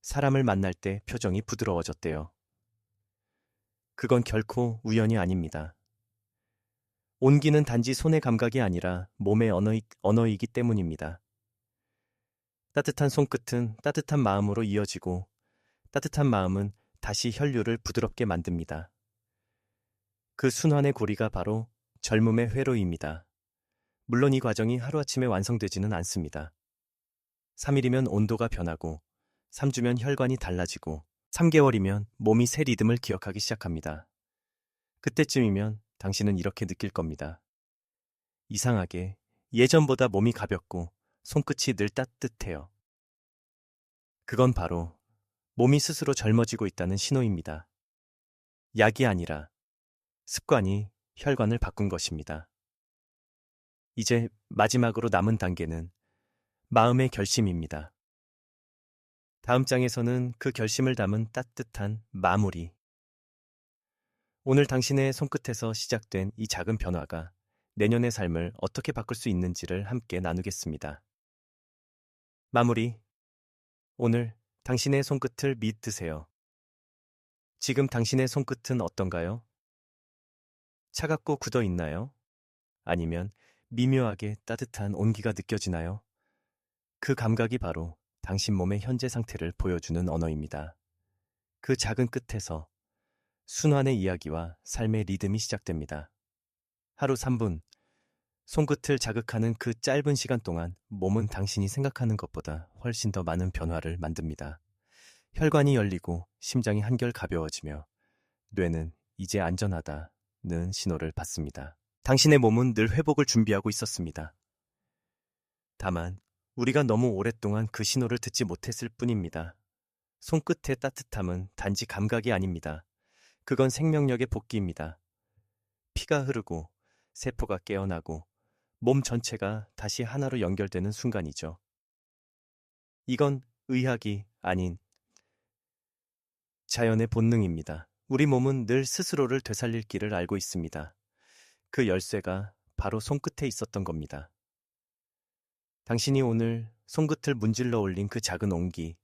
사람을 만날 때 표정이 부드러워졌대요. 그건 결코 우연이 아닙니다. 온기는 단지 손의 감각이 아니라 몸의 언어이기 때문입니다. 따뜻한 손끝은 따뜻한 마음으로 이어지고 따뜻한 마음은 다시 혈류를 부드럽게 만듭니다. 그 순환의 고리가 바로 젊음의 회로입니다. 물론 이 과정이 하루아침에 완성되지는 않습니다. 3일이면 온도가 변하고 3주면 혈관이 달라지고 3개월이면 몸이 새 리듬을 기억하기 시작합니다. 그때쯤이면 당신은 이렇게 느낄 겁니다. 이상하게 예전보다 몸이 가볍고 손끝이 늘 따뜻해요. 그건 바로 몸이 스스로 젊어지고 있다는 신호입니다. 약이 아니라 습관이 혈관을 바꾼 것입니다. 이제 마지막으로 남은 단계는 마음의 결심입니다. 다음 장에서는 그 결심을 담은 따뜻한 마무리. 오늘 당신의 손끝에서 시작된 이 작은 변화가 내년의 삶을 어떻게 바꿀 수 있는지를 함께 나누겠습니다. 마무리. 오늘 당신의 손끝을 믿으세요. 지금 당신의 손끝은 어떤가요? 차갑고 굳어 있나요? 아니면 미묘하게 따뜻한 온기가 느껴지나요? 그 감각이 바로 당신 몸의 현재 상태를 보여주는 언어입니다. 그 작은 끝에서 순환의 이야기와 삶의 리듬이 시작됩니다. 하루 3분, 손끝을 자극하는 그 짧은 시간 동안 몸은 당신이 생각하는 것보다 훨씬 더 많은 변화를 만듭니다. 혈관이 열리고 심장이 한결 가벼워지며 뇌는 이제 안전하다는 신호를 받습니다. 당신의 몸은 늘 회복을 준비하고 있었습니다. 다만 우리가 너무 오랫동안 그 신호를 듣지 못했을 뿐입니다. 손끝의 따뜻함은 단지 감각이 아닙니다. 그건 생명력의 복귀입니다. 피가 흐르고 세포가 깨어나고 몸 전체가 다시 하나로 연결되는 순간이죠. 이건 의학이 아닌 자연의 본능입니다. 우리 몸은 늘 스스로를 되살릴 길을 알고 있습니다. 그 열쇠가 바로 손끝에 있었던 겁니다. 당신이 오늘 손끝을 문질러 올린 그 작은 온기,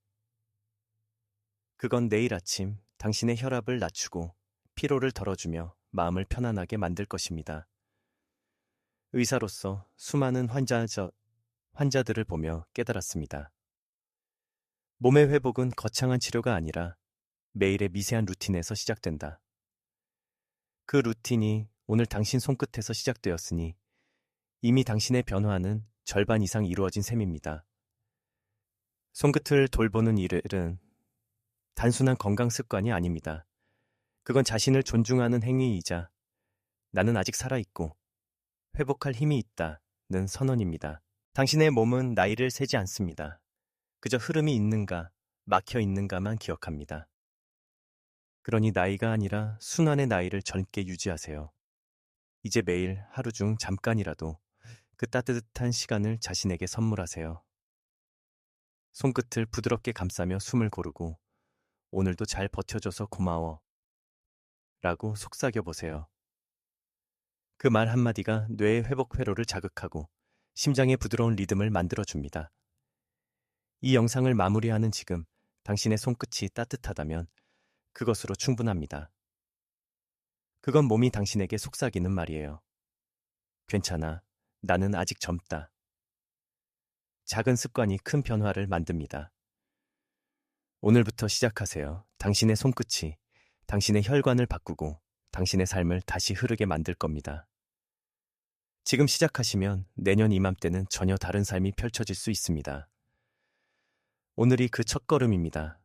그건 내일 아침 당신의 혈압을 낮추고 피로를 덜어주며 마음을 편안하게 만들 것입니다. 의사로서 수많은 환자들을 보며 깨달았습니다. 몸의 회복은 거창한 치료가 아니라 매일의 미세한 루틴에서 시작된다. 그 루틴이 오늘 당신 손끝에서 시작되었으니 이미 당신의 변화는 절반 이상 이루어진 셈입니다. 손끝을 돌보는 일은 단순한 건강 습관이 아닙니다. 그건 자신을 존중하는 행위이자 나는 아직 살아있고 회복할 힘이 있다는 선언입니다. 당신의 몸은 나이를 세지 않습니다. 그저 흐름이 있는가, 막혀 있는가만 기억합니다. 그러니 나이가 아니라 순환의 나이를 젊게 유지하세요. 이제 매일 하루 중 잠깐이라도 그 따뜻한 시간을 자신에게 선물하세요. 손끝을 부드럽게 감싸며 숨을 고르고 오늘도 잘 버텨줘서 고마워 라고 속삭여 보세요. 그 말 한마디가 뇌의 회복 회로를 자극하고 심장의 부드러운 리듬을 만들어줍니다. 이 영상을 마무리하는 지금 당신의 손끝이 따뜻하다면 그것으로 충분합니다. 그건 몸이 당신에게 속삭이는 말이에요. 괜찮아. 나는 아직 젊다. 작은 습관이 큰 변화를 만듭니다. 오늘부터 시작하세요. 당신의 손끝이 당신의 혈관을 바꾸고 당신의 삶을 다시 흐르게 만들 겁니다. 지금 시작하시면 내년 이맘때는 전혀 다른 삶이 펼쳐질 수 있습니다. 오늘이 그 첫걸음입니다.